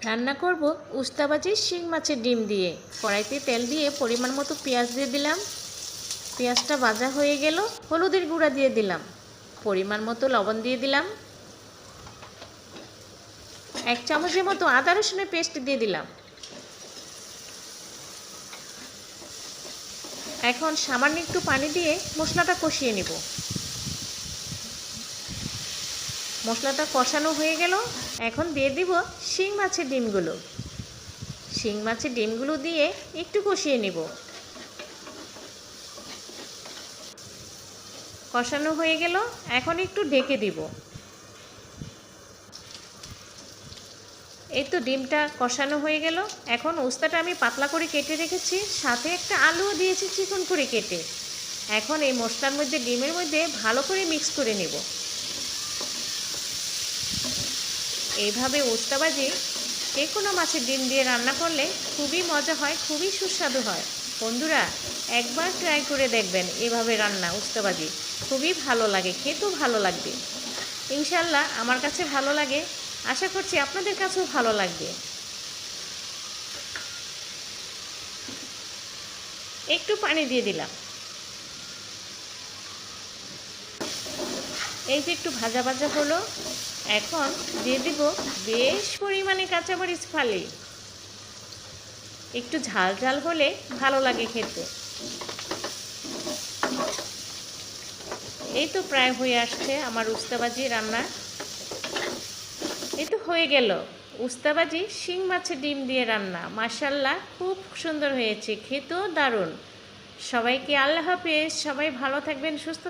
রান্না করব উস্তা ভাজি শিং মাছের ডিম দিয়ে। কড়াইতে তেল দিয়ে পরিমাণ মতো পেঁয়াজ দিয়ে দিলাম। পেঁয়াজটা ভাজা হয়ে গেল, হলুদের গুঁড়া দিয়ে দিলাম, পরিমাণ মতো লবণ দিয়ে দিলাম, 1 চামচের মতো আদা রসুনের পেস্ট দিয়ে দিলাম। এখন সামান্য একটু পানি দিয়ে মশলাটা কষিয়ে নেব। মশলাটা কষানো হয়ে গেল, এখন দিয়ে দিব শিং মাছের ডিমগুলো। শিং মাছের ডিমগুলো দিয়ে একটু কষিয়ে নেব। কষানো হয়ে গেল, এখন একটু ঢেকে দিব। এই তো ডিমটা কষানো হয়ে গেল। এখন উস্তাটা আমি পাতলা করে কেটে রেখেছি, সাথে একটা আলুও দিয়েছি চিকন করে কেটে। এখন এই মশলার মধ্যে ডিমের মধ্যে ভালো করে মিক্স করে নেব। এইভাবে উস্তা ভাজি যে কোনো মাছের ডিম দিয়ে রান্না করলে খুবই মজা হয়, খুবই সুস্বাদু হয়। বন্ধুরা, একবার ট্রাই করে দেখবেন এভাবে রান্না উস্তা ভাজি, খুবই ভালো লাগে, খেতেও ভালো লাগবে। ইনশাল্লাহ আমার কাছে ভালো লাগে, আশা করছি আপনাদের কাছেও ভালো লাগবে। একটু পানি দিয়ে দিলাম। এই যে একটু ভাজা ভাজা হলো, এখন দিয়ে দিব বেশ পরিমাণে কাঁচামরিচ ফালি। একটু ঝাল ঝাল হলে ভালো লাগে খেতে। এই তো প্রায় হয়ে আসছে আমার উস্তা ভাজি রান্না। এই তো হয়ে গেল উস্তা ভাজি শিং মাছের ডিম দিয়ে রান্না। মাশাআল্লাহ, খুব সুন্দর হয়েছে, খেতেও দারুণ। সবাইকে আল্লাহ হাফেজ। সবাই ভালো থাকবেন, সুস্থ